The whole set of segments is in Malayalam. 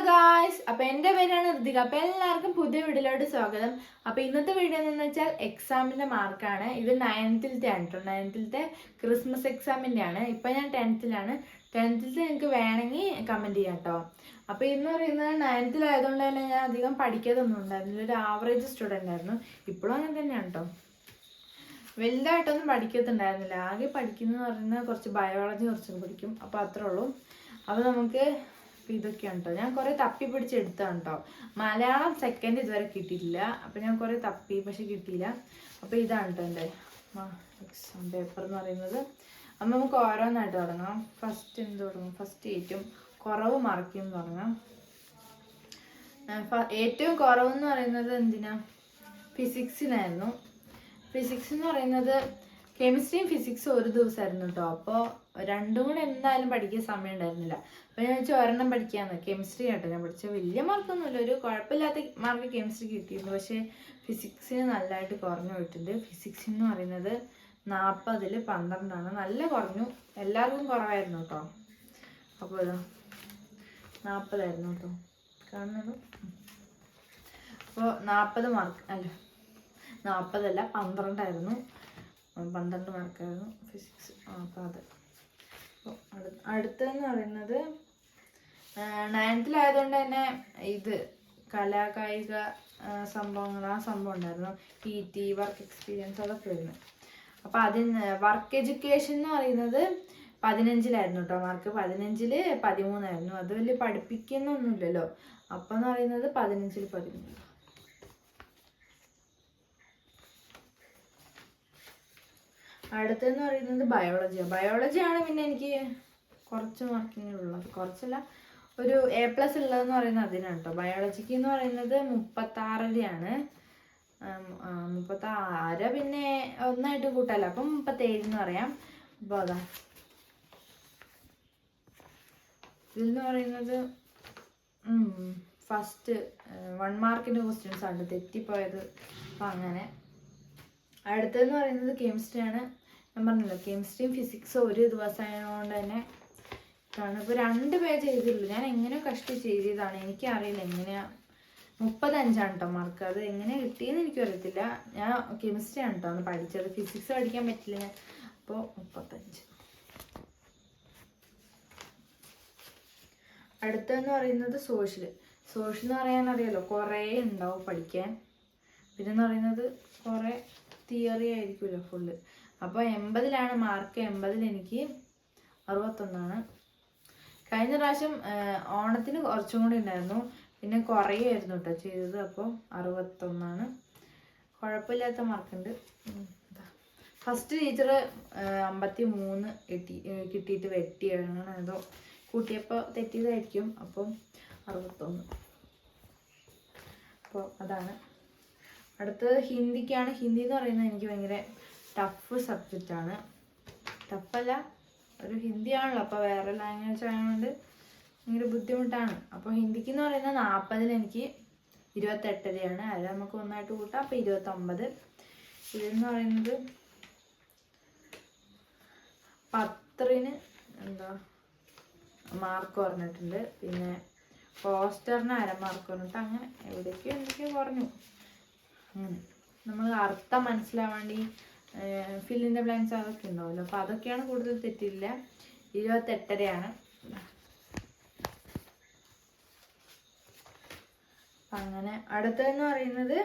ഗായ്സ്, അപ്പോൾ എൻ്റെ പേരാണ് ഋതിക. അപ്പോൾ എല്ലാവർക്കും പുതിയ വീഡിയോയിലോട്ട് സ്വാഗതം. അപ്പോൾ ഇന്നത്തെ വീഡിയോ എന്ന് വെച്ചാൽ എക്സാമിൻ്റെ മാർക്കാണ്. ഇത് 9th ആണ് കേട്ടോ. 9th ക്രിസ്മസ് എക്സാമിൻ്റെ ആണ്. ഇപ്പം ഞാൻ 10th നിങ്ങൾക്ക് വേണമെങ്കിൽ കമൻറ്റ് ചെയ്യാം കേട്ടോ. അപ്പോൾ ഇന്ന് പറയുന്നത് 9th ആയതുകൊണ്ട് തന്നെ ഞാൻ അധികം പഠിക്കാതൊന്നും ഉണ്ടായിരുന്നില്ല. ഒരു ആവറേജ് സ്റ്റുഡൻ്റ് ആയിരുന്നു. ഇപ്പോഴും അങ്ങനെ തന്നെയാണ് കേട്ടോ. വലുതായിട്ടൊന്നും പഠിക്കത്തുണ്ടായിരുന്നില്ല. ആകെ പഠിക്കുന്നത് പറയുന്നത് കുറച്ച് ബയോളജി കുറച്ചൊക്കെ പഠിക്കും. അപ്പോൾ അത്രേ ഉള്ളൂ. അപ്പോൾ നമുക്ക് ഇതൊക്കെയാണ് കേട്ടോ. ഞാൻ കുറേ തപ്പി പിടിച്ചെടുത്താണ് കേട്ടോ. മലയാളം സെക്കൻഡ് ഇതുവരെ കിട്ടിയിട്ടില്ല. അപ്പോൾ ഞാൻ കുറേ തപ്പി, പക്ഷെ കിട്ടിയില്ല. അപ്പോൾ ഇതാണ് കേട്ടോ എൻ്റെ എക്സാം പേപ്പർ എന്ന് പറയുന്നത്. അപ്പം നമുക്ക് ഓരോന്നായിട്ട് തുടങ്ങാം. ഫസ്റ്റ് എന്ത് തുടങ്ങും? ഫസ്റ്റ് ഏറ്റവും കുറവ് മാർക്കിൽ നിന്ന് തുടങ്ങാം. ഏറ്റവും കുറവെന്ന് പറയുന്നത് എന്തിനാ? ഫിസിക്സിനായിരുന്നു. ഫിസിക്സ് എന്ന് പറയുന്നത് കെമിസ്ട്രിയും ഫിസിക്സും ഒരു ദിവസമായിരുന്നു കേട്ടോ. അപ്പോൾ രണ്ടും കൂടെ എന്തായാലും പഠിക്കാൻ സമയം ഉണ്ടായിരുന്നില്ല. അപ്പോൾ ഞാൻ വെച്ചാൽ ഒരെണ്ണം പഠിക്കാമെന്ന്. കെമിസ്ട്രി ആട്ടോ ഞാൻ പഠിച്ചത്. വലിയ മാർക്കൊന്നുമില്ല, ഒരു കുഴപ്പമില്ലാത്ത മാർക്ക് കെമിസ്ട്രി കിട്ടിയിരുന്നു. പക്ഷേ ഫിസിക്സിന് നല്ലതായിട്ട് കുറഞ്ഞു പോയിട്ടുണ്ട്. ഫിസിക്സ് എന്ന് പറയുന്നത് 40ൽ 12 നല്ല കുറഞ്ഞു. എല്ലാവർക്കും കുറവായിരുന്നു കേട്ടോ. അപ്പോൾ ഇതാ 40 കേട്ടോ കാണുന്നത്. അപ്പോൾ 40 മാർക്ക് അല്ല, 40 അല്ല 12 മാർക്കായിരുന്നു ഫിസിക്സ്. അപ്പോൾ അത്. അപ്പോൾ അടുത്തതെന്ന് പറയുന്നത് 9th ആയതുകൊണ്ട് തന്നെ ഇത് കലാകായിക സംഭവങ്ങൾ, ആ സംഭവം ഉണ്ടായിരുന്നു. PT വർക്ക് എക്സ്പീരിയൻസ് അതൊക്കെ വരുന്നത്. അപ്പോൾ അതിന് വർക്ക് എഡ്യൂക്കേഷൻ എന്ന് പറയുന്നത് 15 കേട്ടോ മാർക്ക്. 15ൽ 13. അത് വലിയ പഠിപ്പിക്കുന്നൊന്നുമില്ലല്ലോ. അപ്പം എന്ന് പറയുന്നത് 15ൽ 13. അടുത്തെന്ന് പറയുന്നത് ബയോളജിയാണ്. ബയോളജിയാണ് പിന്നെ എനിക്ക് കുറച്ച് മാർക്കിനുള്ളത്. കുറച്ചല്ല, ഒരു A+ ഉള്ളതെന്ന് പറയുന്നത് അതിനാണ് കേട്ടോ. ബയോളജിക്ക് എന്ന് പറയുന്നത് 36 36 പിന്നെ ഒന്നായിട്ട് കൂട്ടല്ല, അപ്പം 37 എന്ന് പറയാം. അപ്പോൾ അതാ ഇതെന്ന് പറയുന്നത് ഫസ്റ്റ് 1 മാർക്കിൻ്റെ ക്വസ്റ്റ്യൻസ് ആണ് തെറ്റിപ്പോയത്. അപ്പം അങ്ങനെ. അടുത്തതെന്ന് പറയുന്നത് കെമിസ്ട്രിയാണ്. ഞാൻ പറഞ്ഞല്ലോ, കെമിസ്ട്രിയും ഫിസിക്സും ഒരു ദിവസമായതുകൊണ്ട് തന്നെ ആണ്. ഇപ്പോൾ 2 പേജ് എഴുതിയുള്ളൂ. ഞാൻ എങ്ങനെ കഷ്ടിച്ച് എഴുതിയതാണ്, എനിക്കറിയില്ല എങ്ങനെയാണ്. 35 കേട്ടോ മാർക്ക്. അത് എങ്ങനെ കിട്ടിയെന്ന് എനിക്കറിയത്തില്ല. ഞാൻ കെമിസ്ട്രി ആണ് കേട്ടോ അന്ന് പഠിച്ചത്. ഫിസിക്സ് പഠിക്കാൻ പറ്റില്ല. അപ്പോൾ 35. അടുത്തതെന്ന് പറയുന്നത് സോഷ്യൽ. സോഷ്യൽ എന്ന് പറയാൻ അറിയാലോ, കുറേ ഉണ്ടാവും പഠിക്കാൻ. പിന്നെന്ന് പറയുന്നത് കുറേ തിയറി ആയിരിക്കുമല്ലോ ഫുള്ള്. അപ്പോൾ 80ലാണ് മാർക്ക്. 80ൽ എനിക്ക് 61. കഴിഞ്ഞ പ്രാവശ്യം ഓണത്തിന് കുറച്ചും കൂടി ഉണ്ടായിരുന്നു, പിന്നെ കുറേയായിരുന്നു കേട്ടോ ചെയ്തത്. അപ്പോൾ 61. കുഴപ്പമില്ലാത്ത മാർക്കുണ്ട്. ഫസ്റ്റ് ടീച്ചർ 53 കിട്ടിയിട്ട് വെട്ടിയാണ്, അതോ കൂട്ടിയപ്പോൾ തെറ്റിയതായിരിക്കും. അപ്പം 61. അപ്പോൾ അതാണ്. അടുത്തത് ഹിന്ദിക്കാണ്. ഹിന്ദി എന്ന് പറയുന്നത് എനിക്ക് ഭയങ്കര ടഫ് സബ്ജക്റ്റാണ്. ടഫല്ല, ഒരു ഹിന്ദിയാണല്ലോ, അപ്പോൾ വേറെ ലാംഗ്വേജ് ആയതുകൊണ്ട് ഭയങ്കര ബുദ്ധിമുട്ടാണ്. അപ്പോൾ ഹിന്ദിക്ക് എന്ന് പറയുന്നത് 40ൽ എനിക്ക് 28. അത് നമുക്ക് ഒന്നായിട്ട് കൂട്ടാം. അപ്പോൾ 29. ഇതെന്ന് പറയുന്നത് 10ന് എന്താ മാർക്ക് കുറഞ്ഞിട്ടുണ്ട്. പിന്നെ പോസ്റ്ററിന് 1/2 മാർക്ക് കുറഞ്ഞിട്ട് അങ്ങനെ എവിടേക്കോ എന്തൊക്കെയോ കുറഞ്ഞു. നമ്മൾ അർത്ഥം മനസ്സിലാവാൻ വേണ്ടി ഫിൽ ഇൻ ദ ബ്ലാങ്ക്സ് അതൊക്കെ ഉണ്ടാവുമല്ലോ. അപ്പോൾ അതൊക്കെയാണ് കൂടുതൽ തെറ്റില്ല. 28. അങ്ങനെ. അടുത്തതെന്ന് പറയുന്നത്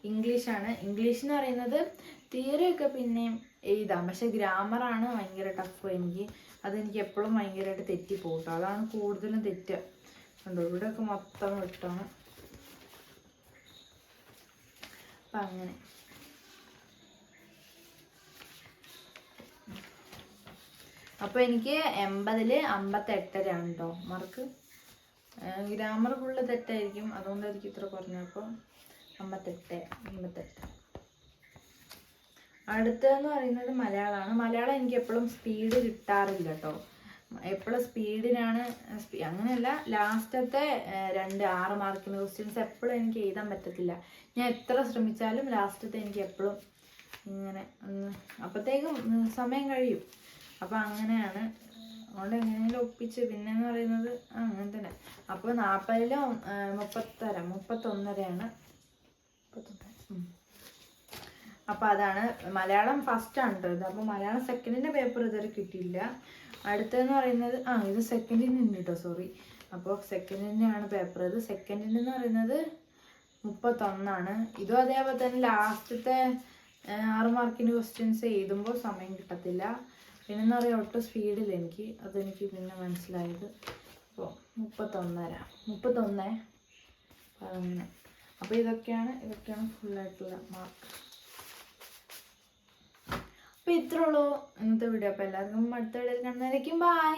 ഇംഗ്ലീഷാണ്. ഇംഗ്ലീഷ് എന്ന് പറയുന്നത് തിയറിയൊക്കെ പിന്നെയും എഴുതാം, പക്ഷെ ഗ്രാമറാണ് ഭയങ്കര ടഫ് എനിക്ക്. അതെനിക്ക് എപ്പോഴും ഭയങ്കരമായിട്ട് തെറ്റിപ്പോട്ടോ. അതാണ് കൂടുതലും തെറ്റുക. കണ്ടോ, ഇവിടെയൊക്കെ മൊത്തം വിട്ടാണ്. അപ്പം അങ്ങനെ. അപ്പോൾ എനിക്ക് 80ൽ 58 കേട്ടോ മാർക്ക്. ഗ്രാമർ ഫുള്ള് തെറ്റായിരിക്കും, അതുകൊണ്ടായിരിക്കും ഇത്ര കുറഞ്ഞപ്പോൾ 58. അടുത്തതെന്ന് പറയുന്നത് മലയാളമാണ്. മലയാളം എനിക്ക് എപ്പോഴും സ്പീഡ് കിട്ടാറില്ല കേട്ടോ. എപ്പോഴും സ്പീഡിനാണ്. അങ്ങനെയല്ല, ലാസ്റ്റത്തെ 2 6 മാർക്കിൻ്റെ ക്വസ്റ്റ്യൻസ് എപ്പോഴും എനിക്ക് എഴുതാൻ പറ്റത്തില്ല. ഞാൻ എത്ര ശ്രമിച്ചാലും ലാസ്റ്റത്തെ എനിക്ക് എപ്പോഴും ഇങ്ങനെ അപ്പോഴത്തേക്കും സമയം കഴിയും. അപ്പോൾ അങ്ങനെയാണ്. അതുകൊണ്ട് എങ്ങനെയെങ്കിലും ഒപ്പിച്ച് പിന്നെന്ന് പറയുന്നത് അങ്ങനെ തന്നെ. അപ്പോൾ 40-ല് 31.5 അപ്പോൾ അതാണ് മലയാളം ഫസ്റ്റാണ് കേട്ടോ ഇത്. അപ്പോൾ മലയാളം സെക്കൻഡിൻ്റെ പേപ്പർ ഇതുവരെ കിട്ടിയില്ല. അടുത്തതെന്ന് പറയുന്നത് ഇത് സെക്കൻഡിന് ഉണ്ട് കേട്ടോ, സോറി. അപ്പോൾ സെക്കൻഡിൻ്റെ ആണ് പേപ്പർ. ഇത് സെക്കൻഡിന് എന്ന് പറയുന്നത് 31. ഇതും അതേപോലെ തന്നെ ലാസ്റ്റത്തെ 6 മാർക്കിൻ്റെ ക്വസ്റ്റ്യൻസ് എഴുതുമ്പോൾ സമയം കിട്ടത്തില്ല. പിന്നെന്ന് പറയുക ഒട്ടും സ്പീഡില്ല എനിക്ക്, അതെനിക്ക് പിന്നെ മനസ്സിലായത്. അപ്പോൾ 31 അങ്ങനെ. അപ്പോൾ ഇതൊക്കെയാണ് ഫുള്ളായിട്ടുള്ള മാർക്ക്. അപ്പോൾ ഇത്രേ ഉള്ളൂ ഇന്നത്തെ വീഡിയോ. അപ്പോൾ എല്ലാവർക്കും അടുത്ത വീഡിയോയിൽ കാണുന്നതായിരിക്കും. ബൈ.